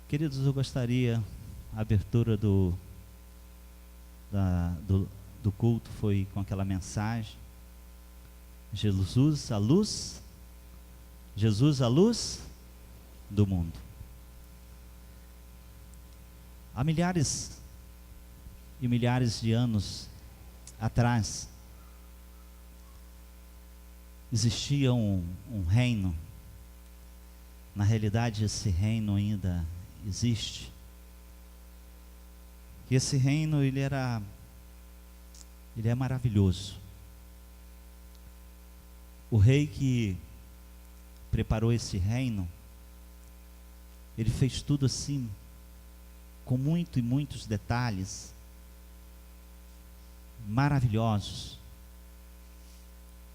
Queridos, eu gostaria, a abertura do culto foi com aquela mensagem, Jesus, a luz do mundo. Há milhares e milhares de anos atrás, existia um reino. Na realidade, esse reino ainda existe. E esse reino, ele é maravilhoso. O rei que preparou esse reino, ele fez tudo assim, com muitos detalhes maravilhosos,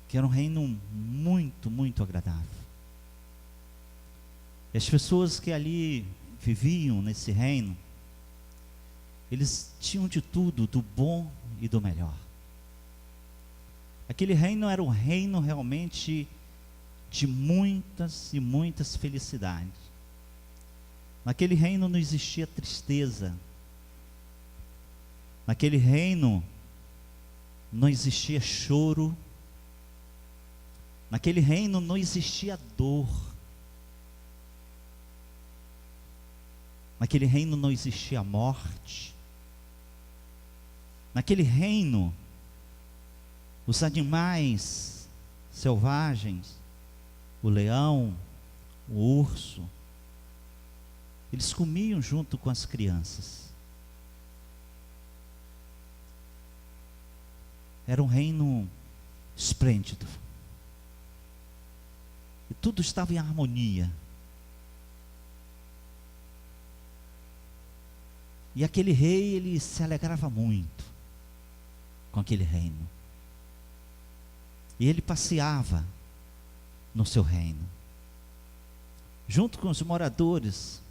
que era um reino muito agradável. E as pessoas que ali viviam nesse reino, eles tinham de tudo, do bom e do melhor. Aquele reino era um reino realmente de muitas e muitas felicidades. Naquele reino não existia tristeza. Naquele reino não existia choro. Naquele reino não existia dor. Naquele reino não existia morte. Naquele reino, os animais selvagens, o leão, o urso, eles comiam junto com as crianças. Era um reino esplêndido. E tudo estava em harmonia. E aquele rei, ele se alegrava muito com aquele reino. E ele passeava no seu reino, junto com os moradores.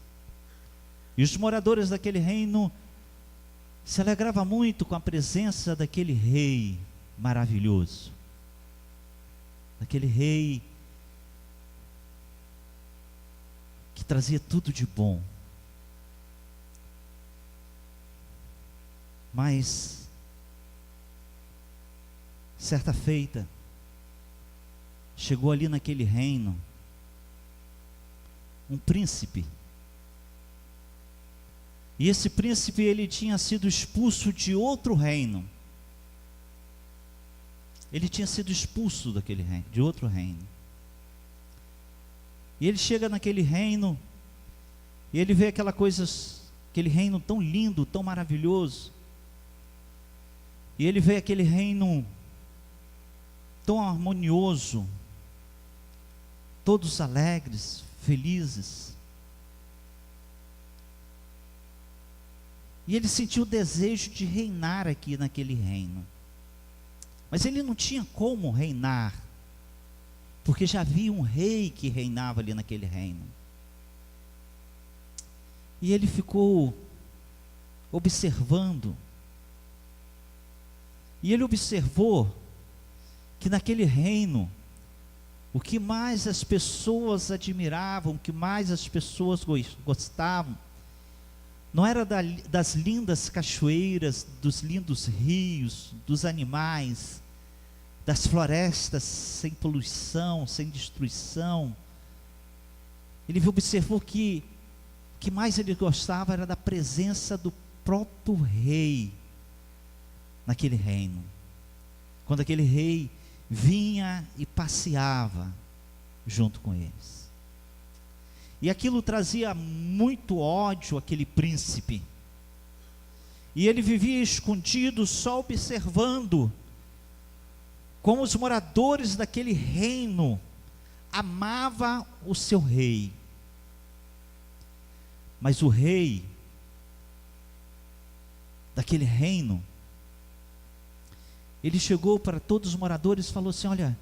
E os moradores daquele reino se alegravam muito com a presença daquele rei maravilhoso. Daquele rei que trazia tudo de bom. Mas, certa feita, chegou ali naquele reino um príncipe. E esse príncipe, ele tinha sido expulso de outro reino. Ele tinha sido expulso daquele reino, de outro reino. E ele chega naquele reino, e ele vê aquele reino tão lindo, tão maravilhoso. E ele vê aquele reino tão harmonioso, todos alegres, felizes. E ele sentiu o desejo de reinar aqui naquele reino. Mas ele não tinha como reinar, porque já havia um rei que reinava ali naquele reino. E ele ficou observando. E ele observou que naquele reino, o que mais as pessoas admiravam, o que mais as pessoas gostavam, não era das lindas cachoeiras, dos lindos rios, dos animais, das florestas sem poluição, sem destruição. Ele observou que o que mais ele gostava era da presença do próprio rei naquele reino. Quando aquele rei vinha e passeava junto com eles. E aquilo trazia muito ódio àquele príncipe. E ele vivia escondido, só observando como os moradores daquele reino amavam o seu rei. Mas o rei daquele reino, ele chegou para todos os moradores e falou assim: olha,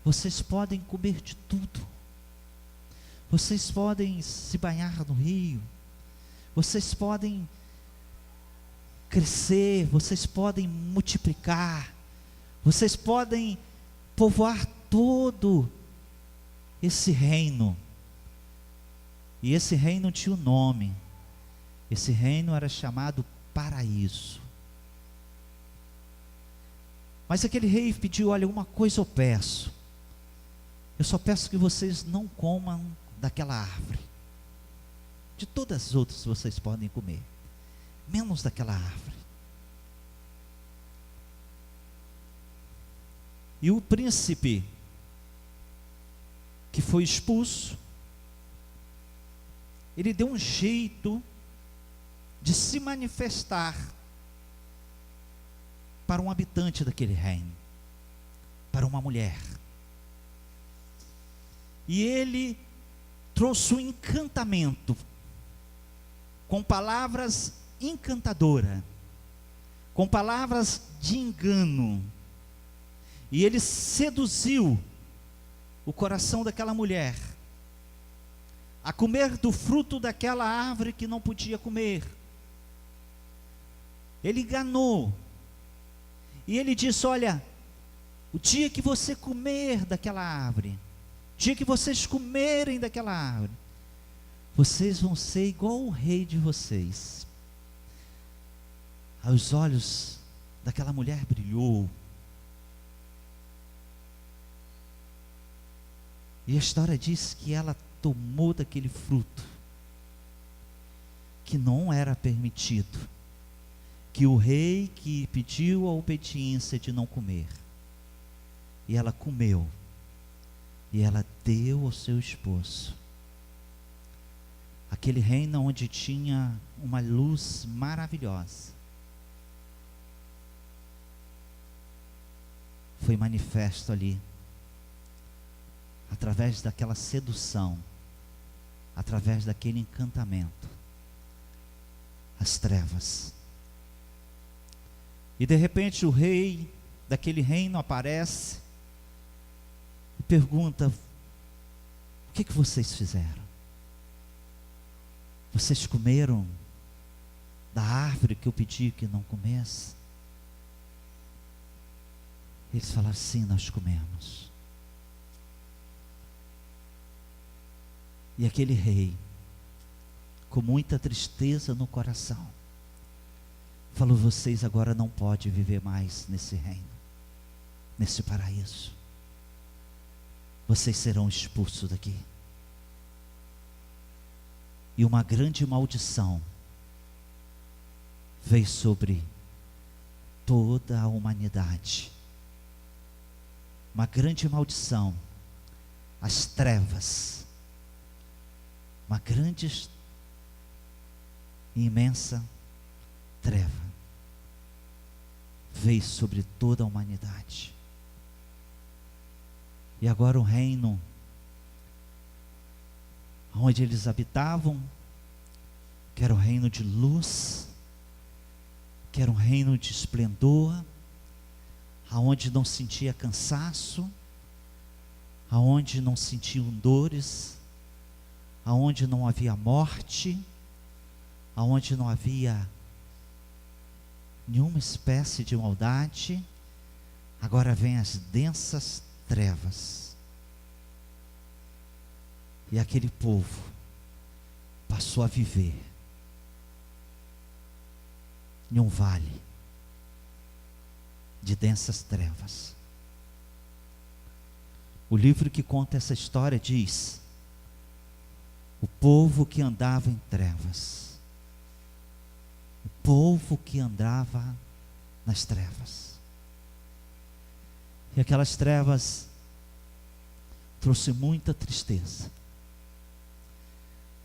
vocês podem comer de tudo, vocês podem se banhar no rio, vocês podem crescer, vocês podem multiplicar, vocês podem povoar todo esse reino. E esse reino tinha um nome, Esse reino era chamado Paraíso. Mas aquele rei pediu: olha, uma coisa eu peço. Eu só peço que vocês não comam daquela árvore. De todas as outras vocês podem comer, menos daquela árvore. E o príncipe que foi expulso, ele deu um jeito de se manifestar para um habitante daquele reino, para uma mulher. E ele trouxe um encantamento, com palavras encantadoras, com palavras de engano. E ele seduziu o coração daquela mulher a comer do fruto daquela árvore que não podia comer. Ele enganou. E ele disse: olha, o dia que você comer daquela árvore, o dia que vocês comerem daquela árvore, vocês vão ser igual o rei de vocês. Os olhos daquela mulher brilhou. E a história diz que ela tomou daquele fruto, que não era permitido, que o rei que pediu a obediência de não comer, e ela comeu, e ela deu ao seu esposo. Aquele reino onde tinha uma luz maravilhosa, foi manifesto ali, através daquela sedução, através daquele encantamento, as trevas. E de repente o rei daquele reino aparece e pergunta: o que vocês fizeram? Vocês comeram da árvore que eu pedi que não comesse? Eles falaram: sim, nós comemos. E aquele rei, com muita tristeza no coração, falou: vocês agora não podem viver mais nesse reino, nesse paraíso. Vocês serão expulsos daqui. E uma grande maldição veio sobre toda a humanidade. Uma grande maldição, as trevas, uma grande e imensa treva veio sobre toda a humanidade. E agora o reino onde eles habitavam, que era o reino de luz, que era um reino de esplendor, aonde não sentia cansaço, aonde não sentiam dores, aonde não havia morte, aonde não havia nenhuma espécie de maldade, agora vem as densas trevas. E aquele povo passou a viver em um vale de densas trevas. O livro que conta essa história diz: o povo que andava em trevas, o povo que andava nas trevas. E aquelas trevas trouxe muita tristeza.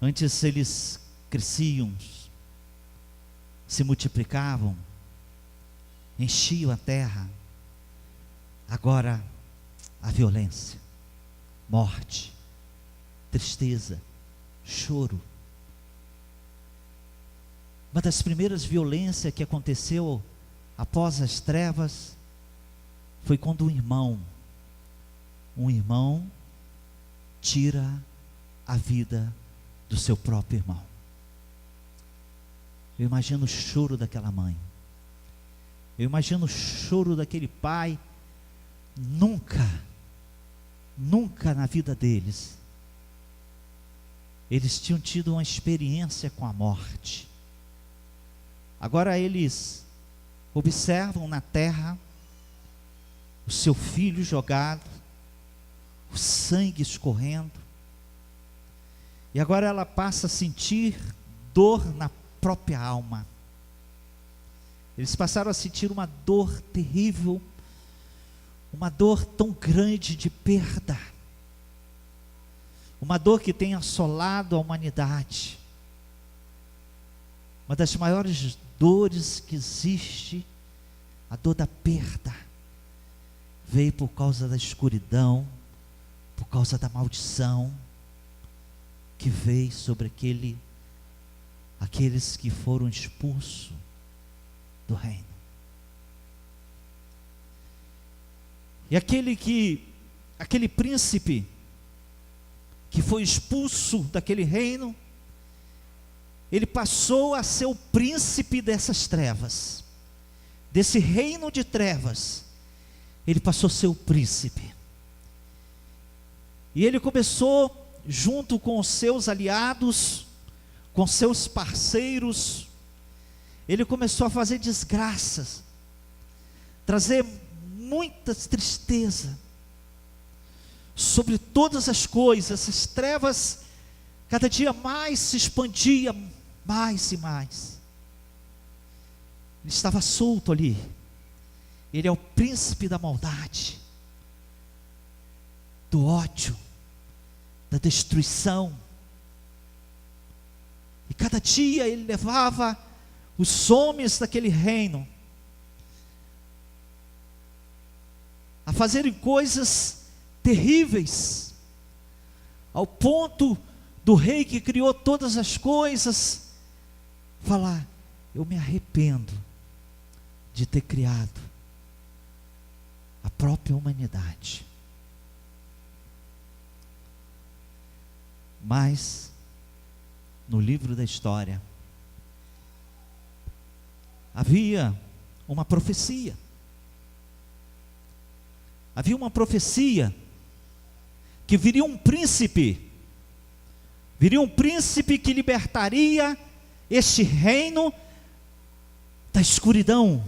Antes eles cresciam, se multiplicavam, enchiam a terra. Agora a violência, morte, tristeza, choro. Uma das primeiras violências que aconteceu após as trevas foi quando um irmão tira a vida do seu próprio irmão. Eu imagino o choro daquela mãe, eu imagino o choro daquele pai. Nunca na vida deles eles tinham tido uma experiência com a morte. Agora eles observam na terra o seu filho jogado, o sangue escorrendo, e agora ela passa a sentir dor na própria alma. Eles passaram a sentir uma dor terrível, uma dor tão grande de perda, uma dor que tem assolado a humanidade, uma das maiores dores que existe, a dor da perda, veio por causa da escuridão, por causa da maldição que veio sobre aqueles que foram expulsos do reino. E aquele príncipe que foi expulso daquele reino, ele passou a ser o príncipe dessas trevas, desse reino de trevas. Ele passou a ser o príncipe, e ele começou, junto com os seus aliados, com seus parceiros, ele começou a fazer desgraças, trazer muita tristeza sobre todas as coisas. As trevas cada dia mais se expandia, mais e mais. Ele estava solto ali. Ele é o príncipe da maldade, do ódio, da destruição. E cada dia ele levava os homens daquele reino a fazerem coisas terríveis, ao ponto do rei que criou todas as coisas falar: eu me arrependo de ter criado a própria humanidade. Mas no livro da história havia uma profecia. Havia uma profecia que viria um príncipe que libertaria este reino da escuridão,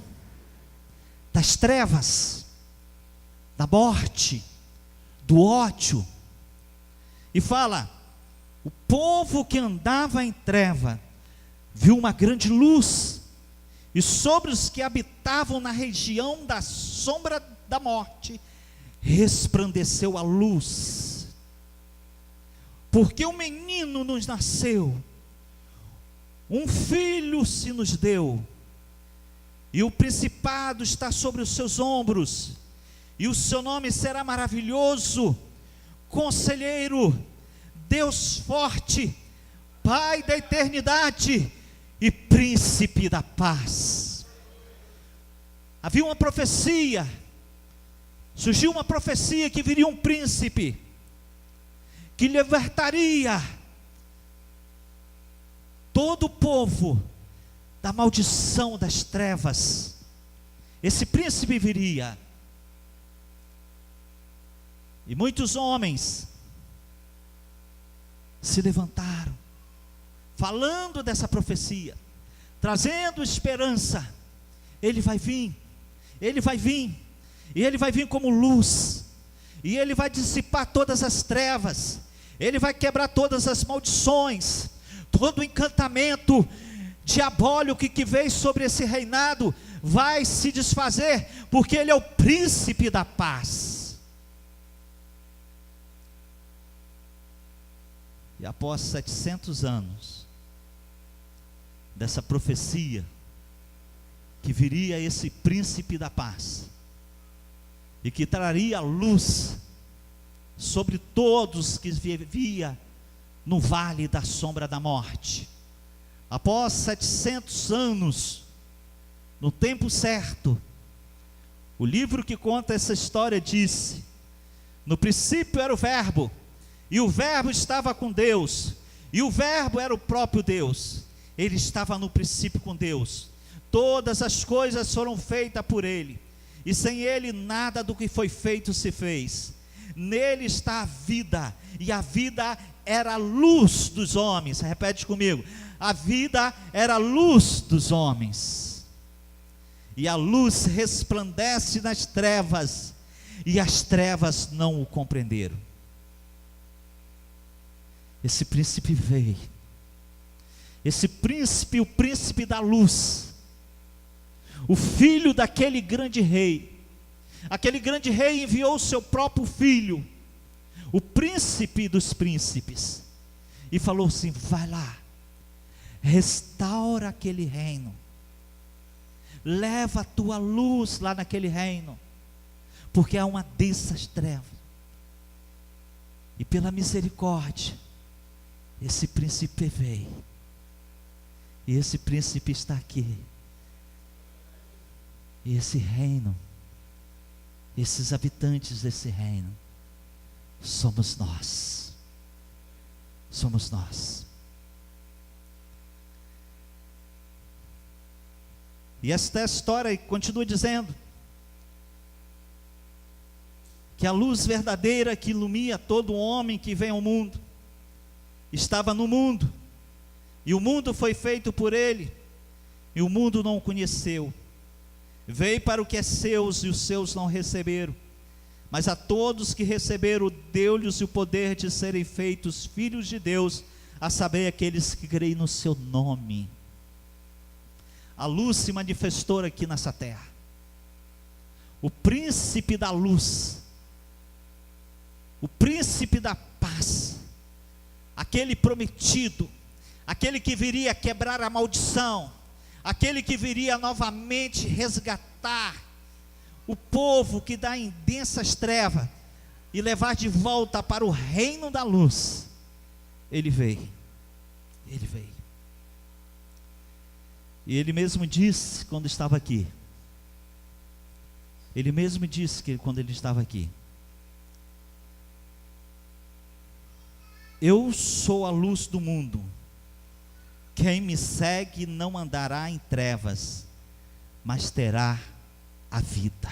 das trevas, da morte, do ódio. E fala: o povo que andava em treva viu uma grande luz, e sobre os que habitavam na região da sombra da morte resplandeceu a luz. Porque um menino nos nasceu, um filho se nos deu, e o principado está sobre os seus ombros, e o seu nome será maravilhoso, Conselheiro, Deus forte, Pai da eternidade e Príncipe da paz. Havia uma profecia, surgiu uma profecia que viria um príncipe que libertaria todo o povo da maldição das trevas. Esse príncipe viria, e muitos homens se levantaram, falando dessa profecia, trazendo esperança. Ele vai vir, ele vai vir, e ele vai vir como luz, e ele vai dissipar todas as trevas, ele vai quebrar todas as maldições, todo o encantamento diabólico que veio sobre esse reinado vai se desfazer, porque ele é o príncipe da paz. E após 700 anos dessa profecia, que viria esse príncipe da paz, e que traria luz sobre todos que vivia no vale da sombra da morte. Após 700 anos, no tempo certo, o livro que conta essa história disse: no princípio era o Verbo, e o Verbo estava com Deus, e o Verbo era o próprio Deus. Ele estava no princípio com Deus. Todas as coisas foram feitas por Ele, e sem Ele nada do que foi feito se fez. Nele está a vida, e a vida era a luz dos homens. Repete comigo: A vida era a luz dos homens. E a luz resplandece nas trevas, e as trevas não o compreenderam. Esse príncipe veio. Esse príncipe, o príncipe da luz, o filho daquele grande rei. Aquele grande rei enviou o seu próprio filho, o príncipe dos príncipes, e falou assim: vai lá, restaura aquele reino, leva a tua luz lá naquele reino, porque há uma densas trevas. E pela misericórdia, esse príncipe veio, e esse príncipe está aqui, e esse reino, esses habitantes desse reino, somos nós. Somos nós. E esta história continua dizendo que a luz verdadeira que ilumina todo homem que vem ao mundo, estava no mundo, e o mundo foi feito por ele, e o mundo não o conheceu. Veio para o que é seus, e os seus não receberam. Mas a todos que receberam, deu-lhes o poder de serem feitos filhos de Deus, a saber, aqueles que creem no seu nome. A luz se manifestou aqui nessa terra. O príncipe da luz, o príncipe da paz, aquele prometido, aquele que viria quebrar a maldição, aquele que viria novamente resgatar o povo que dá em densas trevas e levar de volta para o reino da luz. Ele veio. Ele veio. E ele mesmo disse quando estava aqui. Ele mesmo disse que quando ele estava aqui: eu sou a luz do mundo. Quem me segue não andará em trevas, mas terá a vida.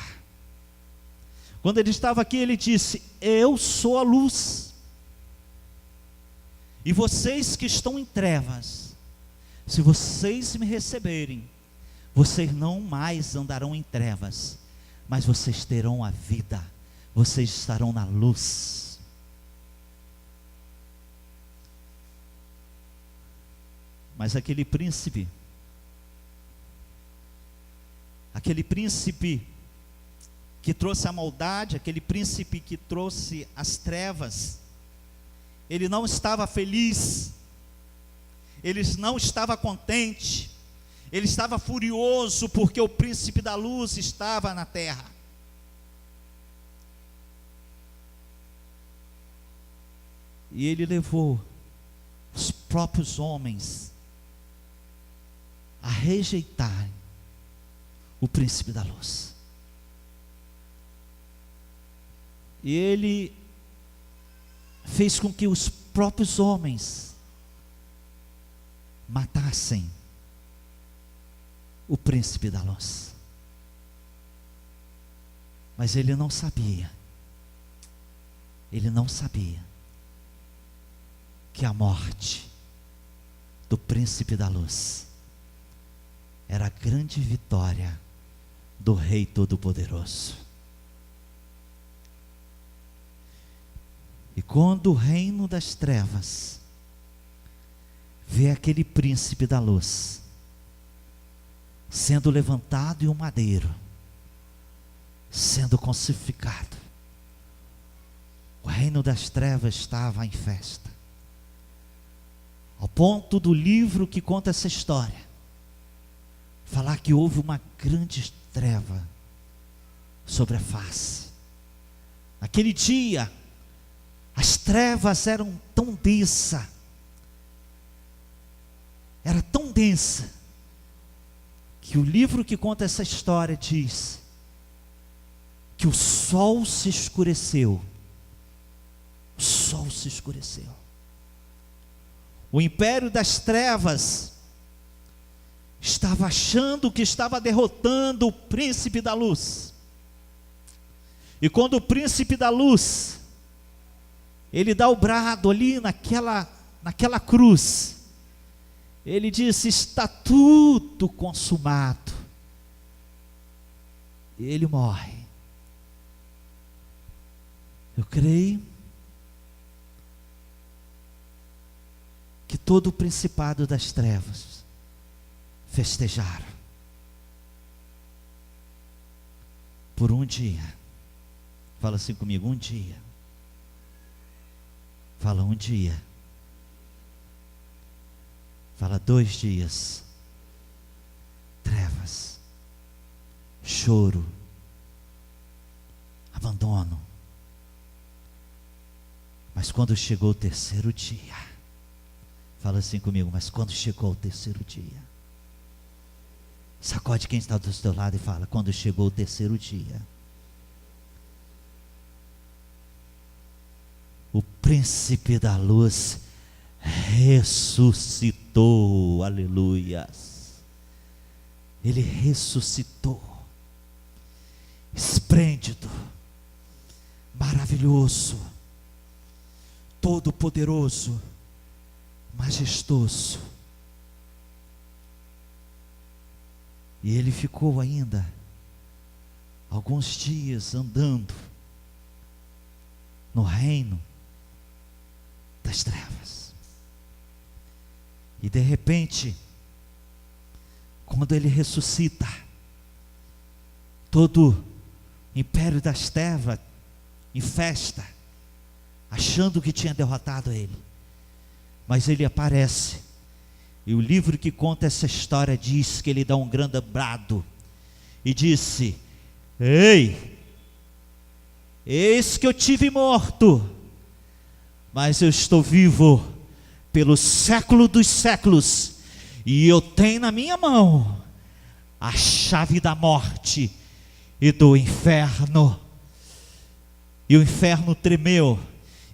Quando ele estava aqui, ele disse: eu sou a luz, e vocês que estão em trevas, se vocês me receberem, vocês não mais andarão em trevas, mas vocês terão a vida, vocês estarão na luz. Mas aquele príncipe que trouxe a maldade, aquele príncipe que trouxe as trevas, ele não estava feliz, ele não estava contente, ele estava furioso porque o príncipe da luz estava na terra. E ele levou os próprios homens a rejeitarem o príncipe da luz. E ele fez com que os próprios homens matassem o príncipe da luz. Mas ele não sabia que a morte do príncipe da luz era a grande vitória do Rei Todo-Poderoso. E quando o reino das trevas vê aquele príncipe da luz sendo levantado em um madeiro, sendo crucificado, o reino das trevas estava em festa, ao ponto do livro que conta essa história falar que houve uma grande treva sobre a face. Naquele dia, as trevas eram tão densas, era tão densa, que o livro que conta essa história diz que o sol se escureceu. O sol se escureceu. O império das trevas estava achando que estava derrotando o príncipe da luz. E quando o príncipe da luz, ele dá o brado ali naquela cruz, ele disse: está tudo consumado. E ele morre. Eu creio que todo o principado das trevas festejaram por um dia. Fala assim comigo: um dia. Fala: um dia. Fala: 2 dias. Trevas, choro, abandono. Mas quando chegou o 3º dia, fala assim comigo: mas quando chegou o 3º dia, sacode quem está do seu lado e fala: quando chegou o 3º dia, o príncipe da luz ressuscitou. Aleluias. Ele ressuscitou, esplêndido, maravilhoso, todo-poderoso, majestoso. E ele ficou ainda alguns dias andando no reino das trevas. E de repente, quando ele ressuscita, todo o império das trevas em festa, achando que tinha derrotado ele. Mas ele aparece, e o livro que conta essa história diz que ele dá um grande brado e disse: ei, eis que eu tive morto, mas eu estou vivo pelo século dos séculos, e eu tenho na minha mão a chave da morte e do inferno. E o inferno tremeu,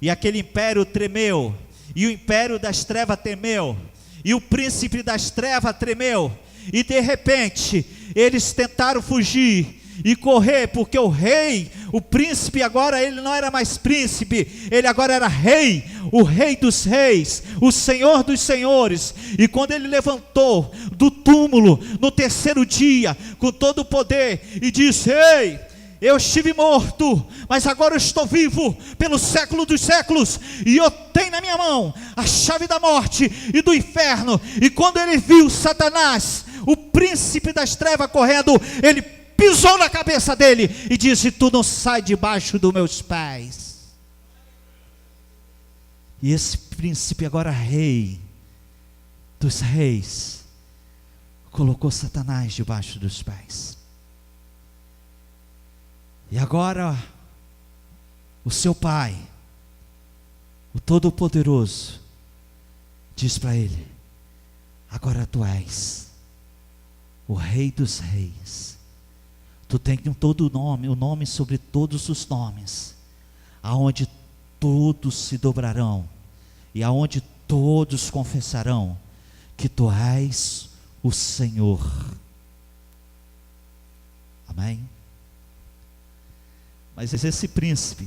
e aquele império tremeu, e o império das trevas tremeu, e o príncipe das trevas tremeu. E de repente eles tentaram fugir e correr, porque o rei, o príncipe, agora ele não era mais príncipe, ele agora era rei, o rei dos reis, o senhor dos senhores. E quando ele levantou do túmulo no 3º dia, com todo o poder, e disse: ei, eu estive morto, mas agora eu estou vivo pelo século dos séculos, e eu tenho na minha mão a chave da morte e do inferno. E quando ele viu Satanás, o príncipe das trevas, correndo, ele pisou na cabeça dele e disse: tu não sai debaixo dos meus pés. E esse príncipe, agora rei dos reis, colocou Satanás debaixo dos pés. E agora o seu pai, o Todo-Poderoso, diz para ele: agora tu és o Rei dos Reis. Tu tens todo o nome sobre todos os nomes, aonde todos se dobrarão e aonde todos confessarão que tu és o Senhor. Amém? Mas esse príncipe,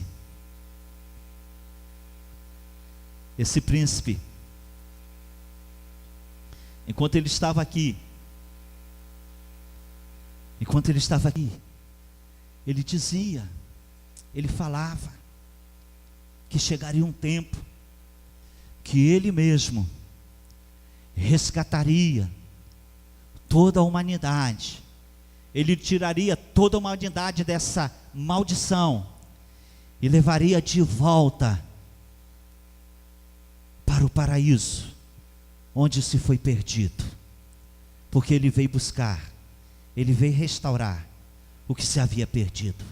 enquanto ele estava aqui, ele dizia, ele falava que chegaria um tempo que ele mesmo resgataria toda a humanidade. Ele tiraria toda a humanidade dessa maldição e levaria de volta para o paraíso, onde se foi perdido, porque ele veio buscar, ele veio restaurar o que se havia perdido.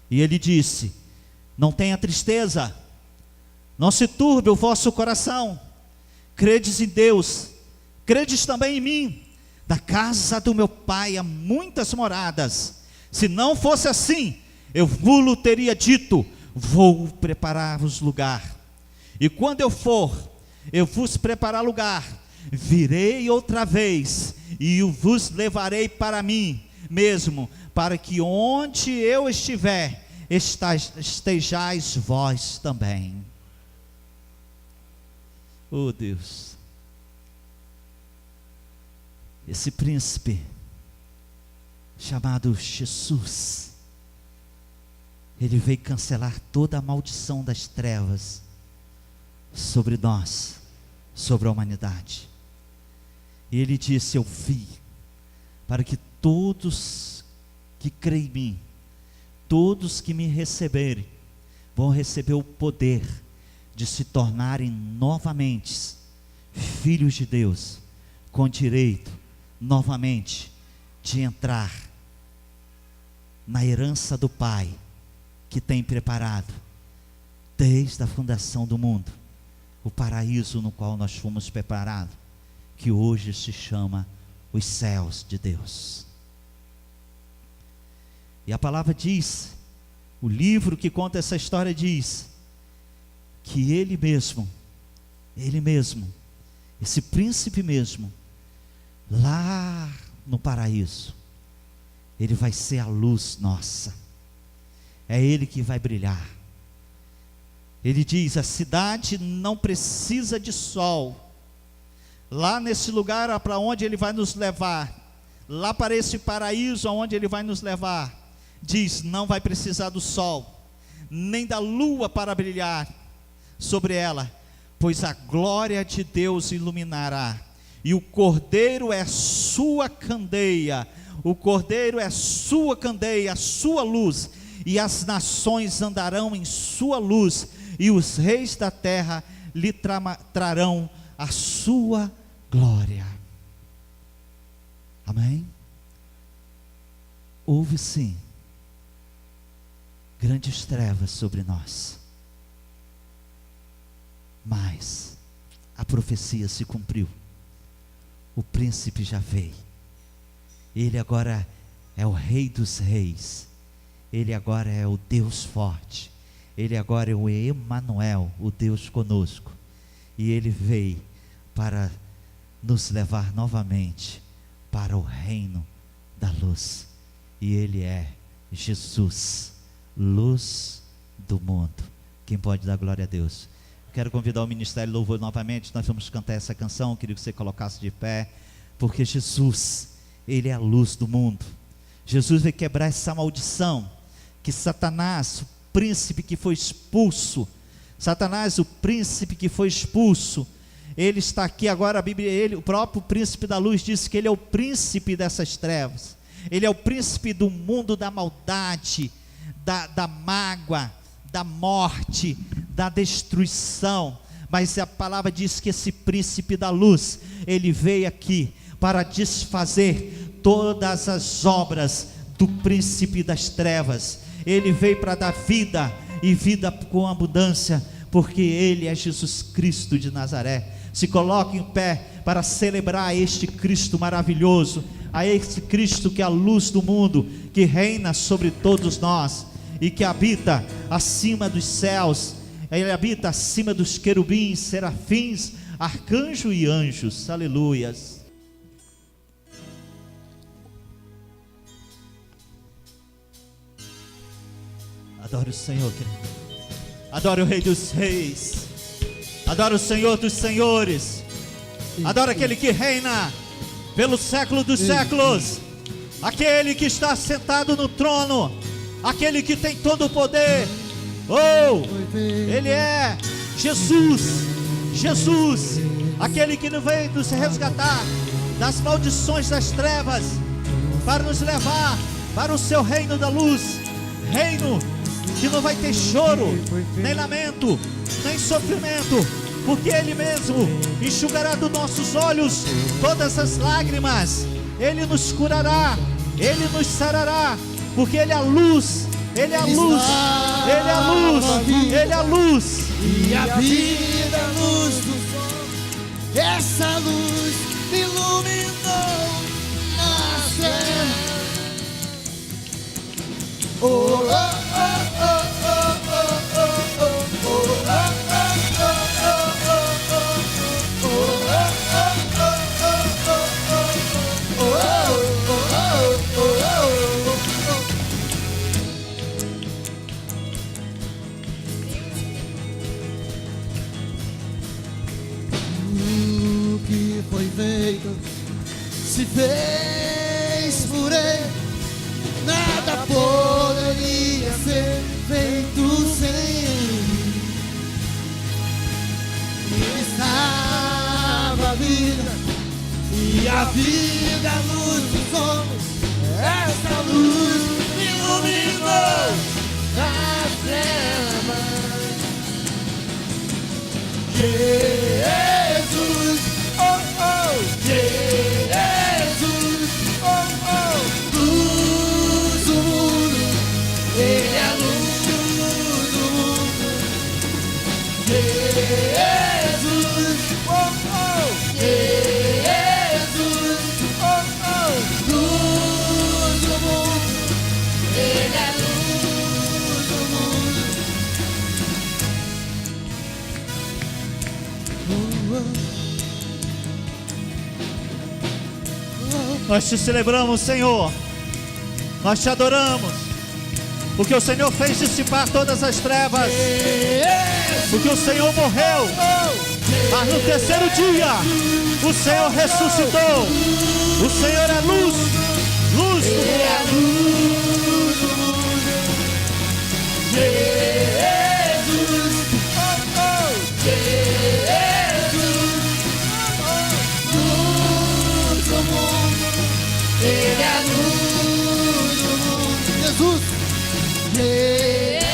E ele disse: não tenha tristeza, não se turbe o vosso coração, credes em Deus, credes também em mim. Da casa do meu pai há muitas moradas, se não fosse assim, eu vos teria dito: vou preparar-vos lugar. E quando eu for, eu vos preparar lugar, virei outra vez, e vos levarei para mim mesmo, para que onde eu estiver, estejais vós também. Oh Deus, Esse príncipe chamado Jesus, ele veio cancelar toda a maldição das trevas sobre nós, sobre a humanidade. E ele disse: eu vim para que todos que creem em mim, todos que me receberem, vão receber o poder de se tornarem novamente filhos de Deus, com direito novamente de entrar na herança do Pai, que tem preparado desde a fundação do mundo, o paraíso no qual nós fomos preparados, que hoje se chama os céus de Deus. E a palavra diz, o livro que conta essa história diz, que ele mesmo, esse príncipe mesmo, lá no paraíso, ele vai ser a luz nossa, é ele que vai brilhar. Ele diz: a cidade não precisa de sol. Lá nesse lugar para onde ele vai nos levar, lá para esse paraíso aonde ele vai nos levar, diz: não vai precisar do sol, nem da lua para brilhar sobre ela, pois a glória de Deus iluminará, e o Cordeiro é sua candeia, o Cordeiro é sua candeia, a sua luz, e as nações andarão em sua luz, e os reis da terra lhe trarão a sua glória. Amém? Houve sim grandes trevas sobre nós, mas a profecia se cumpriu. O príncipe já veio, ele agora é o rei dos reis, ele agora é o Deus forte, ele agora é o Emanuel, o Deus conosco, e ele veio para nos levar novamente para o reino da luz, e ele é Jesus, luz do mundo. Quem pode dar glória a Deus? Quero convidar o Ministério Louvor novamente. Nós vamos cantar essa canção. Eu queria que você colocasse de pé, porque Jesus, ele é a luz do mundo. Jesus veio quebrar essa maldição que Satanás, o príncipe que foi expulso, Satanás, o príncipe que foi expulso, ele está aqui agora. A Bíblia, ele, o próprio príncipe da luz, disse que ele é o príncipe dessas trevas, ele é o príncipe do mundo da maldade, da mágoa, da morte, da destruição. Mas a palavra diz que esse príncipe da luz, ele veio aqui para desfazer todas as obras do príncipe das trevas. Ele veio para dar vida, e vida com abundância, porque ele é Jesus Cristo de Nazaré. Se coloque em pé para celebrar este Cristo maravilhoso, a este Cristo que é a luz do mundo, que reina sobre todos nós, e que habita acima dos céus, ele habita acima dos querubins, serafins, arcanjos e anjos. Aleluias. Adoro o Senhor, querido. Adoro o Rei dos Reis, adoro o Senhor dos Senhores, adoro aquele que reina pelo século dos séculos, aquele que está sentado no trono, aquele que tem todo o poder. Oh, ele é Jesus, Jesus, aquele que veio nos resgatar das maldições das trevas, para nos levar para o seu reino da luz, reino que não vai ter choro, nem lamento, nem sofrimento, porque ele mesmo enxugará dos nossos olhos todas as lágrimas, ele nos curará, ele nos sarará, porque ele é a luz, ele é a luz, ele é a luz, ele é a luz, e a vida é a luz do sol. Essa luz iluminou a terra. Oh, oh, oh, oh, oh, oh, oh, oh, se fez por ele, nada poderia ser feito sem ele. Ele estava a vida, e a vida, a luz dos homens. Essa luz me iluminou nas trevas. Jesus, oh oh, Jesus, oh oh, luz do mundo, ele é a luz do mundo. Jesus, oh oh, Jesus, oh oh, luz do mundo, ele é a luz do mundo. Nós te celebramos, Senhor. Nós te adoramos. Porque o Senhor fez dissipar todas as trevas. Porque o Senhor morreu, mas no terceiro dia o Senhor ressuscitou. O Senhor é luz, luz do mundo. Jesus, oh oh, Jesus, luz do mundo. Ele é a luz do mundo. Jesus,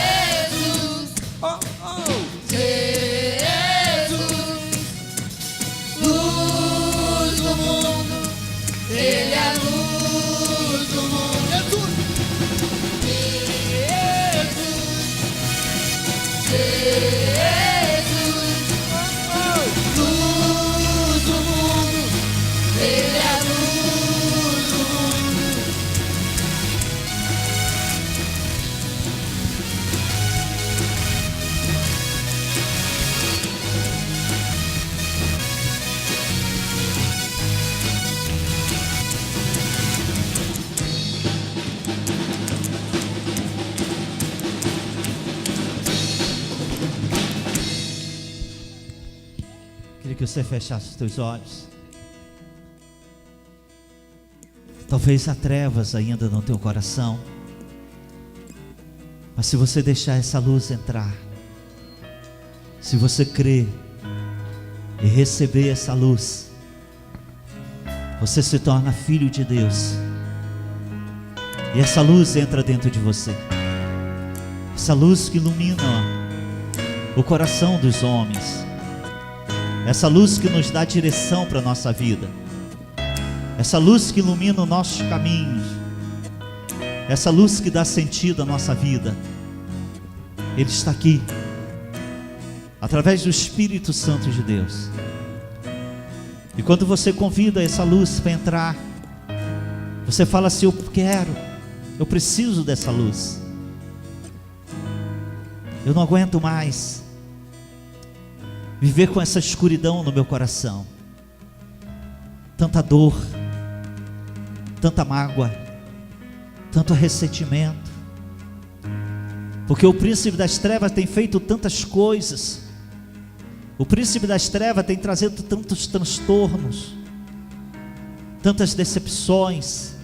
Jesus, oh oh, Jesus, luz do mundo. Ele é a luz do mundo. Jesus, Jesus, oh oh, luz do mundo. Ele é a luz do mundo. Queria que você fechasse os teus olhos. Talvez há trevas ainda no teu coração, mas se você deixar essa luz entrar, se você crer e receber essa luz, você se torna filho de Deus. E essa luz entra dentro de você. Essa luz que ilumina o coração dos homens. Essa luz que nos dá direção para a nossa vida. Essa luz que ilumina os nossos caminhos. Essa luz que dá sentido à nossa vida. Ele está aqui, através do Espírito Santo de Deus. E quando você convida essa luz para entrar, você fala assim: eu quero, eu preciso dessa luz. Eu não aguento mais viver com essa escuridão no meu coração. Tanta dor, tanta mágoa, tanto ressentimento. Porque o príncipe das trevas tem feito tantas coisas. O príncipe das trevas tem trazido tantos transtornos, tantas decepções.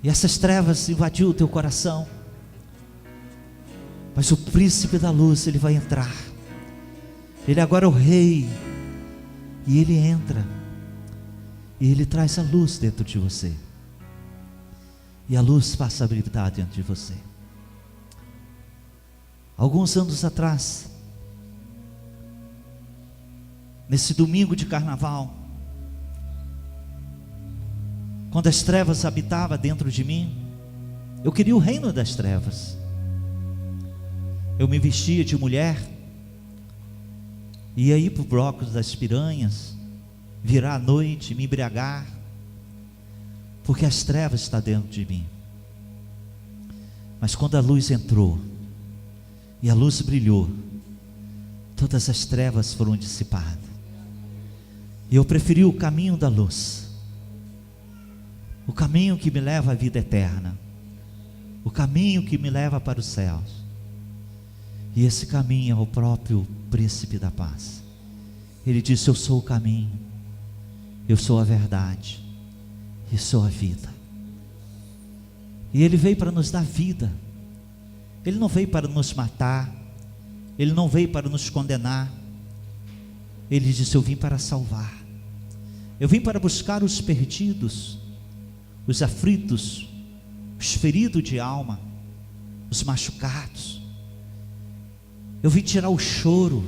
E essas trevas invadiu o teu coração. Mas o príncipe da luz, ele vai entrar. Ele agora é o rei. E ele entra. E ele traz a luz dentro de você. E a luz passa a brilhar dentro de você. Alguns anos atrás, nesse domingo de carnaval, quando as trevas habitavam dentro de mim, eu queria o reino das trevas. Eu me vestia de mulher, ia ir para o bloco das piranhas, virar à noite, me embriagar, porque as trevas estão dentro de mim. Mas quando a luz entrou, e a luz brilhou, todas as trevas foram dissipadas. E eu preferi o caminho da luz, o caminho que me leva à vida eterna, o caminho que me leva para os céus. E esse caminho é o próprio príncipe da paz. Ele disse: eu sou o caminho, Eu sou a verdade e sou a vida. E Ele veio para nos dar vida. Ele não veio para nos matar. Ele não veio para nos condenar. Ele disse: eu vim para salvar. Eu vim para buscar os perdidos, os aflitos, os feridos de alma, os machucados. Eu vim tirar o choro.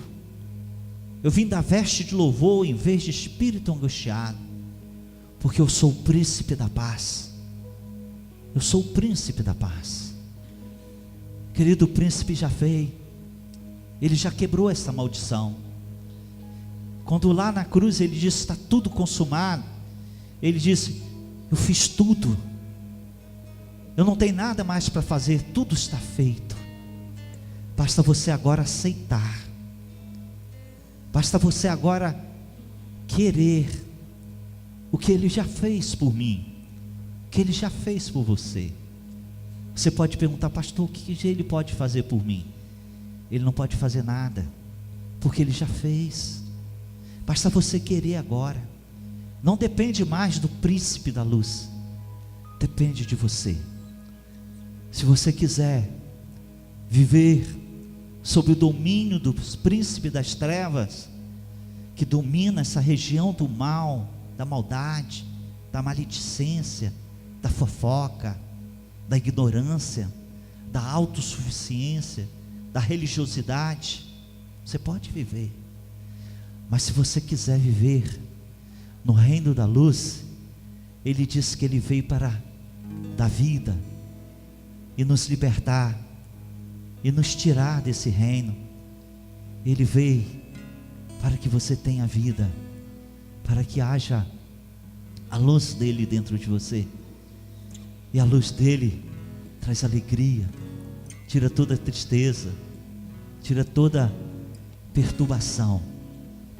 Eu vim dar veste de louvor em vez de espírito angustiado, porque eu sou o príncipe da paz. Eu sou o príncipe da paz. Querido, o príncipe já veio. Ele já quebrou essa maldição. Quando lá na cruz ele disse: está tudo consumado, ele disse: eu fiz tudo, eu não tenho nada mais para fazer, tudo está feito. Basta você agora aceitar. Basta você agora querer o que Ele já fez por mim, o que Ele já fez por você. Você pode perguntar: pastor, o que Ele pode fazer por mim? Ele não pode fazer nada, porque Ele já fez. Basta você querer agora. Não depende mais do príncipe da luz, depende de você. Se você quiser viver sob o domínio do príncipe das trevas, que domina essa região do mal, da maldade, da maledicência, da fofoca, da ignorância, da autossuficiência, da religiosidade, você pode viver. Mas se você quiser viver no reino da luz, Ele disse que Ele veio para dar vida e nos libertar e nos tirar desse reino. Ele veio para que você tenha vida, para que haja a luz dele dentro de você. E a luz dele traz alegria, tira toda tristeza, tira toda perturbação.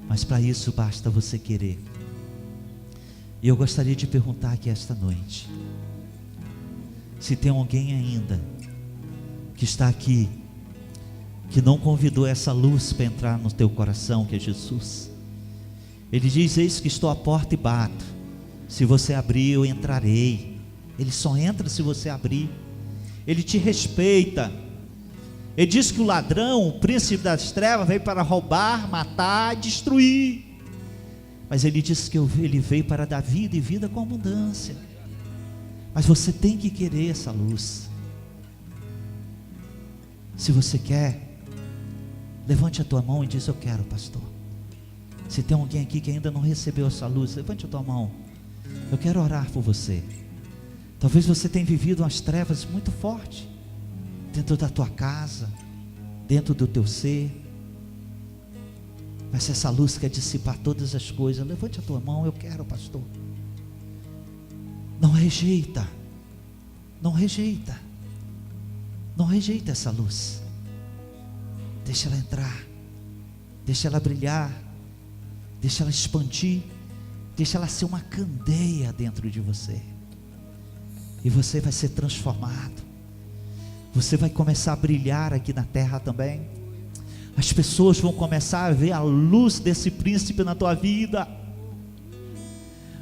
Mas para isso basta você querer. E eu gostaria de perguntar aqui esta noite, se tem alguém ainda que está aqui, que não convidou essa luz para entrar no teu coração, que é Jesus. Ele diz: eis que estou à porta e bato, se você abrir eu entrarei. Ele só entra se você abrir. Ele te respeita. Ele diz que o ladrão, o príncipe das trevas, veio para roubar, matar, destruir. Mas Ele disse que Ele veio para dar vida, e vida com abundância. Mas você tem que querer essa luz. Se você quer, levante a tua mão e diz: eu quero, pastor. Se tem alguém aqui que ainda não recebeu essa luz, levante a tua mão. Eu quero orar por você. Talvez você tenha vivido umas trevas muito fortes dentro da tua casa, dentro do teu ser. Mas essa luz quer dissipar todas as coisas. Levante a tua mão. Eu quero, pastor. Não rejeita. Não rejeita. Não rejeita essa luz. Deixa ela entrar. Deixa ela brilhar. Deixa ela expandir. Deixa ela ser uma candeia dentro de você. E você vai ser transformado. Você vai começar a brilhar aqui na terra também. As pessoas vão começar a ver a luz desse príncipe na tua vida.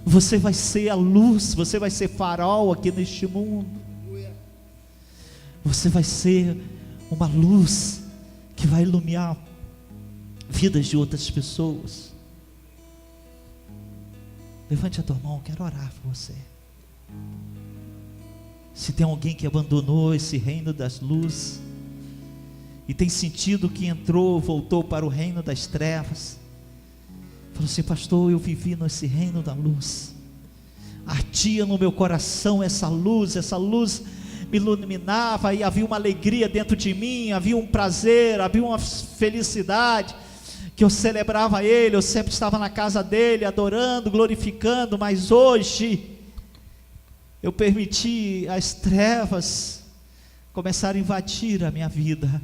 Você vai ser a luz. Você vai ser farol aqui neste mundo. Você vai ser uma luz que vai iluminar vidas de outras pessoas. Levante a tua mão, eu quero orar por você. Se tem alguém que abandonou esse reino das luzes e tem sentido que entrou, voltou para o reino das trevas, falou assim: pastor, eu vivi nesse reino da luz, ardia no meu coração essa luz me iluminava, e havia uma alegria dentro de mim, havia um prazer, havia uma felicidade, que eu celebrava Ele, eu sempre estava na casa dEle, adorando, glorificando. Mas hoje, eu permiti as trevas começar a invadir a minha vida.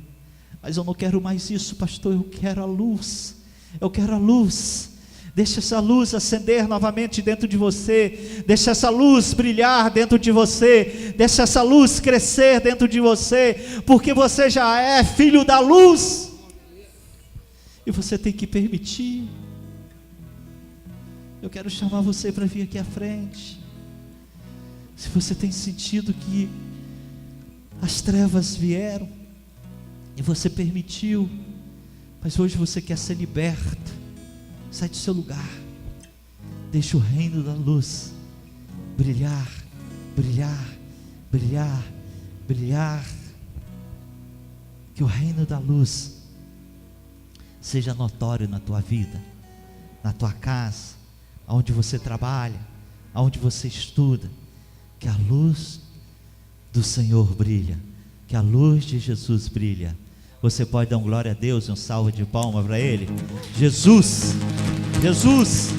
Mas eu não quero mais isso, pastor. Eu quero a luz. Eu quero a luz. Deixa essa luz acender novamente dentro de você. Deixa essa luz brilhar dentro de você. Deixa essa luz crescer dentro de você. Porque você já é filho da luz. E você tem que permitir. Eu quero chamar você para vir aqui à frente. Se você tem sentido que as trevas vieram e você permitiu, mas hoje você quer ser liberto, sai do seu lugar, deixa o reino da luz brilhar, brilhar, brilhar, brilhar. Que o reino da luz seja notório na tua vida, na tua casa, aonde você trabalha, aonde você estuda. Que a luz do Senhor brilha, que a luz de Jesus brilha. Você pode dar um glória a Deus e um salve de palmas para Ele? Jesus, Jesus,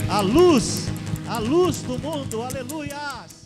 a luz do mundo, aleluia.